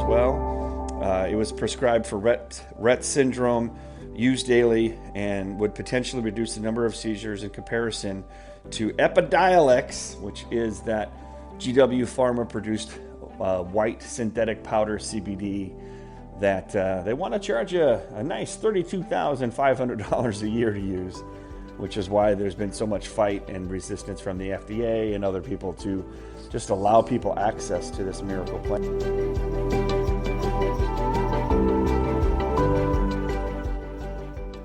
well. It was prescribed for Rett syndrome, used daily, and would potentially reduce the number of seizures in comparison to Epidiolex, which is that GW Pharma produced white synthetic powder CBD that they want to charge you a nice $32,500 a year to use, which is why there's been so much fight and resistance from the FDA and other people to just allow people access to this miracle plant.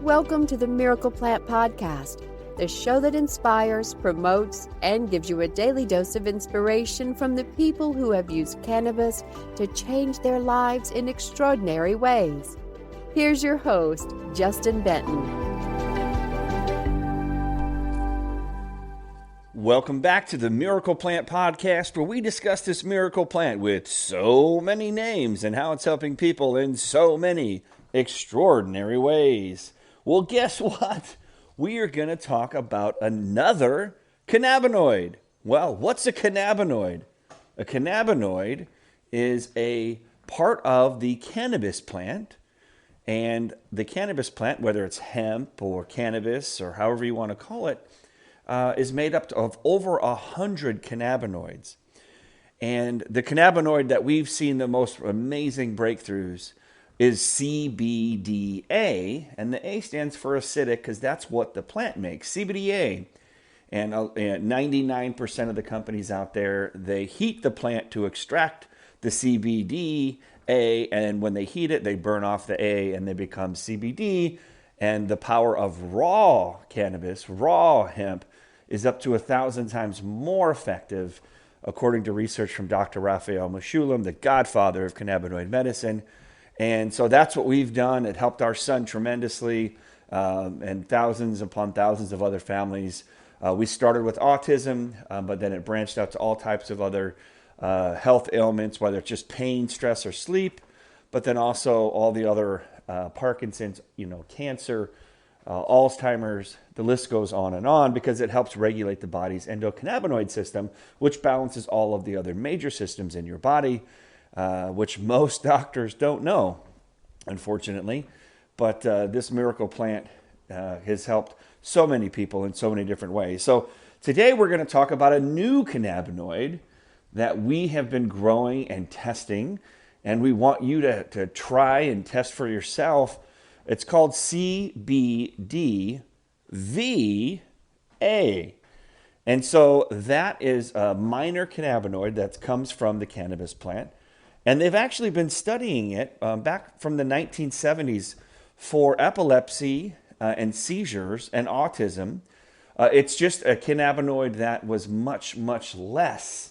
Welcome to the Miracle Plant Podcast, the show that inspires, promotes, and gives you a daily dose of inspiration from the people who have used cannabis to change their lives in extraordinary ways. Here's your host, Justin Benton. Welcome back to the Miracle Plant Podcast, where we discuss this miracle plant with so many names and how it's helping people in so many extraordinary ways. Well, guess what? We are going to talk about another cannabinoid. Well, what's a cannabinoid? A cannabinoid is a part of the cannabis plant, and the cannabis plant, whether it's hemp or cannabis or however you want to call it, is made up of over 100 cannabinoids. And the cannabinoid that we've seen the most amazing breakthroughs is CBDA, and the A stands for acidic because that's what the plant makes, CBDA. And 99% of the companies out there, they heat the plant to extract the CBDA, and when they heat it, they burn off the A and they become CBD. And the power of raw cannabis, raw hemp, is up to 1,000 times more effective, according to research from Dr. Raphael Mushulam, the godfather of cannabinoid medicine. And so that's what we've done. It helped our son tremendously, and thousands upon thousands of other families. We started with autism, but then it branched out to all types of other health ailments, whether it's just pain, stress, or sleep, but then also all the other Parkinson's, cancer, Alzheimer's, the list goes on because it helps regulate the body's endocannabinoid system, which balances all of the other major systems in your body, which most doctors don't know, unfortunately. But this miracle plant has helped so many people in so many different ways. So today we're going to talk about a new cannabinoid that we have been growing and testing, and we want you to try and test for yourself. It's called CBDVa. And so that is a minor cannabinoid that comes from the cannabis plant. And they've actually been studying it back from the 1970s for epilepsy and seizures and autism. It's just a cannabinoid that was much, much less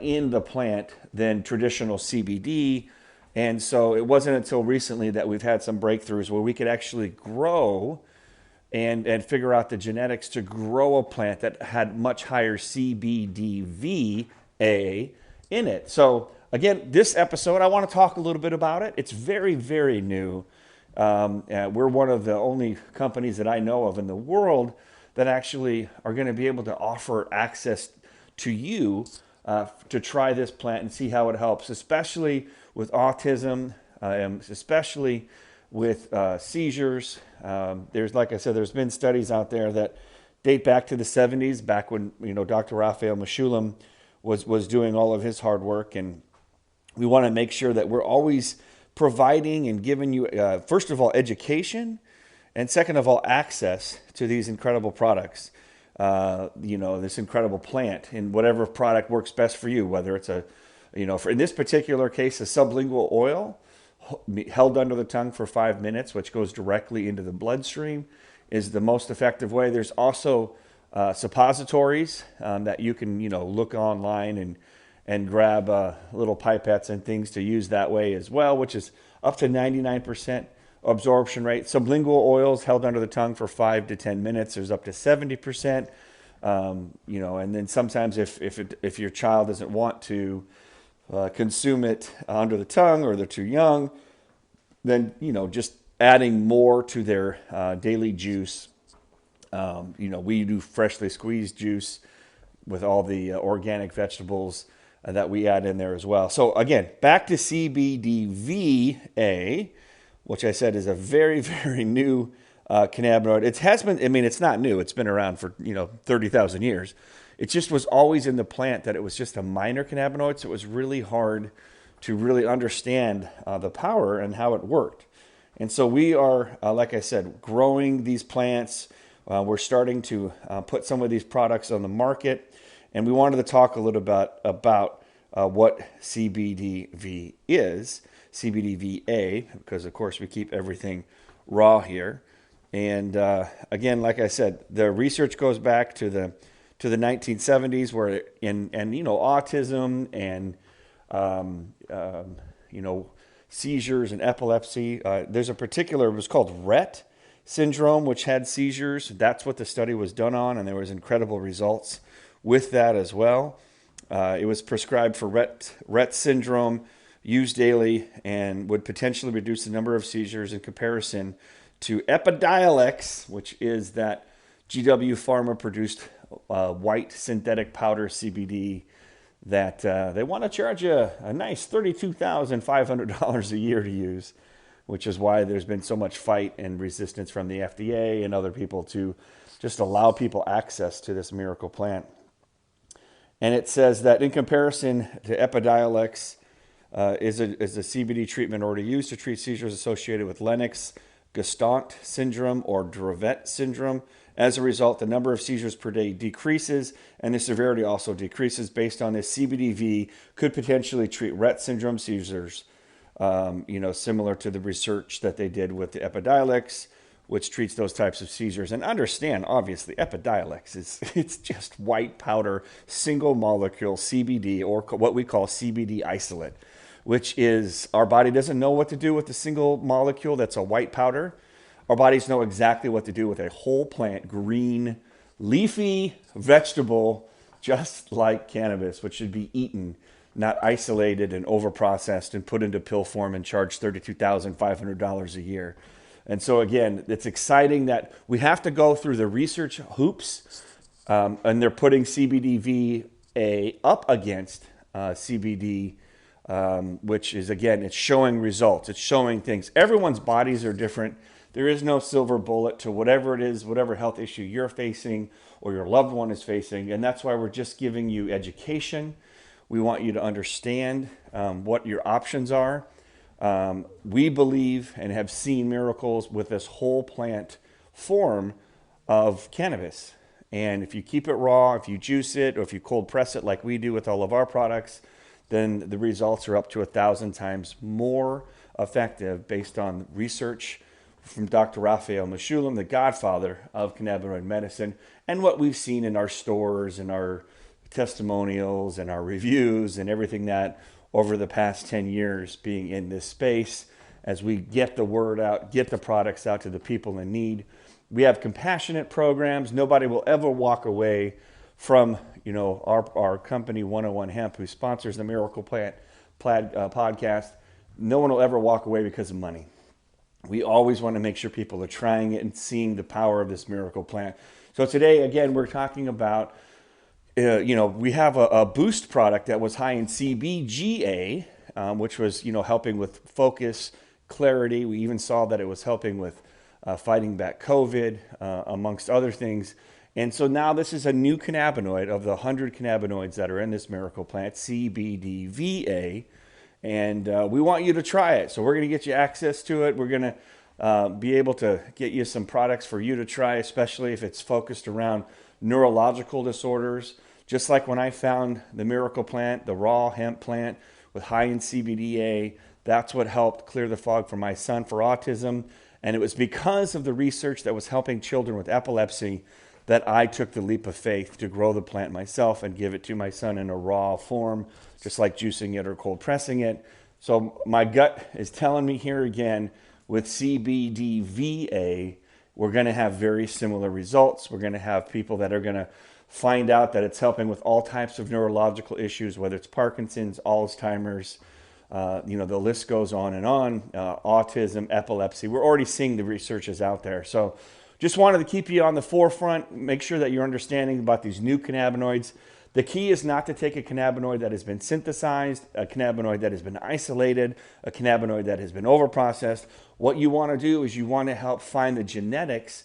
in the plant than traditional CBD. And so it wasn't until recently that we've had some breakthroughs where we could actually grow and figure out the genetics to grow a plant that had much higher CBDVa in it. So again, this episode, I want to talk a little bit about it. It's very, very new. We're one of the only companies that I know of in the world that actually are going to be able to offer access to you to try this plant and see how it helps, especially with autism, especially with seizures. Like I said, there's been studies out there that date back to the 70s, back when Dr. Raphael Mushulam was doing all of his hard work, and we want to make sure that we're always providing and giving you, first of all, education, and second of all, access to these incredible products. This incredible plant, and whatever product works best for you, whether it's in this particular case, a sublingual oil held under the tongue for 5 minutes, which goes directly into the bloodstream, is the most effective way. There's also suppositories that you can, look online and grab little pipettes and things to use that way as well, which is up to 99% absorption rate. Sublingual oils held under the tongue for 5 to 10 minutes. There's up to 70%. And then sometimes if your child doesn't want to consume it under the tongue, or they're too young, then just adding more to their daily juice. We do freshly squeezed juice with all the organic vegetables that we add in there as well. So again, back to CBDVa, which I said is a very, very new cannabinoid. It has been, I mean, it's not new. It's been around for, 30,000 years. It just was always in the plant that it was just a minor cannabinoid, so it was really hard to really understand the power and how it worked. And so we are, like I said, growing these plants. We're starting to put some of these products on the market. And we wanted to talk a little bit about what CBDV is, CBDVa, because of course we keep everything raw here. And again, like I said, the research goes back to the 1970s, where autism and seizures and epilepsy. There's a particular, it was called Rett syndrome, which had seizures. That's what the study was done on, and there was incredible results with that as well. It was prescribed for Rett syndrome, used daily, and would potentially reduce the number of seizures in comparison to Epidiolex, which is that GW Pharma produced white synthetic powder CBD that they want to charge you a nice $32,500 a year to use, which is why there's been so much fight and resistance from the FDA and other people to just allow people access to this miracle plant. And it says that in comparison to Epidiolex is a CBD treatment already used to treat seizures associated with Lennox-Gastaut syndrome or Dravet syndrome. As a result, the number of seizures per day decreases, and the severity also decreases. Based on this, CBDV could potentially treat Rett syndrome seizures, similar to the research that they did with the Epidiolex, which treats those types of seizures. And understand, obviously, Epidiolex it's just white powder, single molecule CBD, or what we call CBD isolate, which is our body doesn't know what to do with the single molecule that's a white powder. Our bodies know exactly what to do with a whole plant, green, leafy vegetable, just like cannabis, which should be eaten, not isolated and overprocessed and put into pill form and charged $32,500 a year. And so again, it's exciting that we have to go through the research hoops, and they're putting CBDVa up against CBD, which is, again, it's showing results. It's showing things. Everyone's bodies are different. There is no silver bullet to whatever it is, whatever health issue you're facing or your loved one is facing. And that's why we're just giving you education. We want you to understand what your options are. We believe and have seen miracles with this whole plant form of cannabis. And if you keep it raw, if you juice it, or if you cold press it like we do with all of our products, then the results are up to 1,000 times more effective based on research from Dr. Raphael Mushulam, the godfather of cannabinoid medicine, and what we've seen in our stores and our testimonials and our reviews and everything that over the past 10 years being in this space, as we get the word out, get the products out to the people in need. We have compassionate programs. Nobody will ever walk away from our company 101 Hemp, who sponsors the Miracle Plant podcast. No one will ever walk away because of money. We always want to make sure people are trying it and seeing the power of this miracle plant. So today, again, we're talking about, we have a boost product that was high in CBGA, which was, helping with focus, clarity. We even saw that it was helping with fighting back COVID, amongst other things. And so now this is a new cannabinoid of the 100 cannabinoids that are in this miracle plant, CBDVa. And we want you to try it. So we're going to get you access to it. We're going to be able to get you some products for you to try, especially if it's focused around neurological disorders. Just like when I found the miracle plant, the raw hemp plant with high in CBDA, that's what helped clear the fog for my son for autism. And it was because of the research that was helping children with epilepsy that I took the leap of faith to grow the plant myself and give it to my son in a raw form, just like juicing it or cold pressing it. So my gut is telling me here again, with CBDVa, we're going to have very similar results. We're going to have people that are going to find out that it's helping with all types of neurological issues, whether it's Parkinson's, Alzheimer's, the list goes on and on, autism, epilepsy. We're already seeing the research is out there. So just wanted to keep you on the forefront, make sure that you're understanding about these new cannabinoids. The key is not to take a cannabinoid that has been synthesized, a cannabinoid that has been isolated, a cannabinoid that has been overprocessed. What you want to do is you want to help find the genetics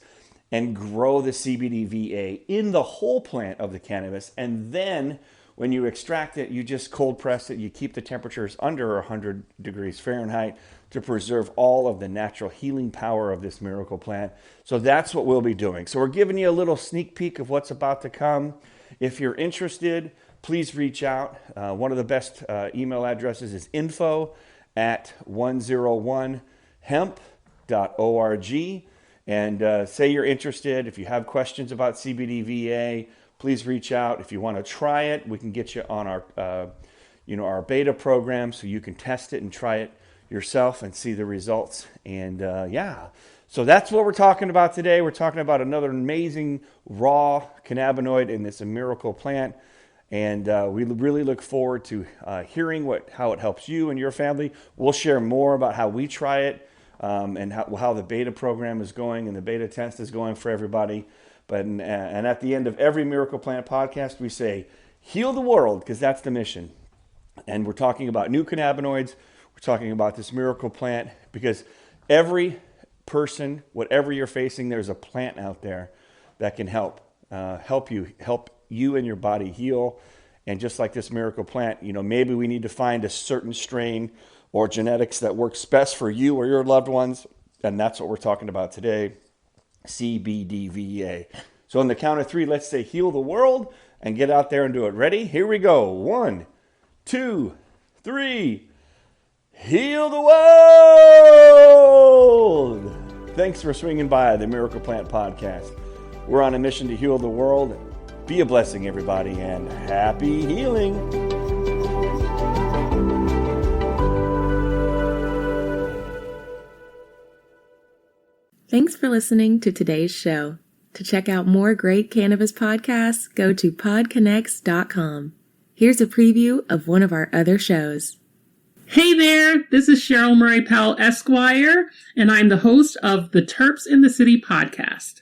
and grow the CBDVa in the whole plant of the cannabis. And then when you extract it, you just cold press it. You keep the temperatures under 100 degrees Fahrenheit to preserve all of the natural healing power of this miracle plant. So that's what we'll be doing. So we're giving you a little sneak peek of what's about to come. If you're interested, please reach out. One of the best email addresses is info@101hemp.org. And say you're interested. If you have questions about CBDVa, please reach out. If you want to try it, we can get you on our, our beta program so you can test it and try it yourself and see the results. And so that's what we're talking about today. We're talking about another amazing raw cannabinoid in this miracle plant. And we really look forward to hearing how it helps you and your family. We'll share more about how we try it. And how the beta program is going and the beta test is going for everybody. And at the end of every Miracle Plant podcast, we say, heal the world, because that's the mission. And we're talking about new cannabinoids. We're talking about this miracle plant, because every person, whatever you're facing, there's a plant out there that can help you and your body heal. And just like this miracle plant, maybe we need to find a certain strain or genetics that works best for you or your loved ones. And that's what we're talking about today, CBDVa. So on the count of 3, let's say heal the world and get out there and do it. Ready? Here we go. 1, 2, 3. Heal the world! Thanks for swinging by the Miracle Plant Podcast. We're on a mission to heal the world. Be a blessing, everybody, and happy healing. Thanks for listening to today's show. To check out more great cannabis podcasts, go to podconnects.com. Here's a preview of one of our other shows. Hey there, this is Cheryl Murray Powell Esquire, and I'm the host of the Terps in the City podcast.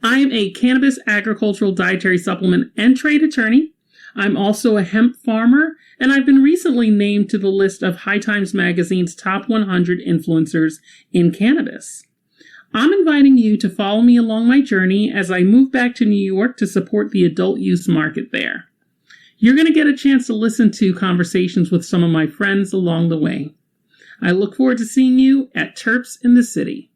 I'm a cannabis agricultural dietary supplement and trade attorney. I'm also a hemp farmer, and I've been recently named to the list of High Times Magazine's top 100 influencers in cannabis. I'm inviting you to follow me along my journey as I move back to New York to support the adult use market there. You're going to get a chance to listen to conversations with some of my friends along the way. I look forward to seeing you at Terps in the City.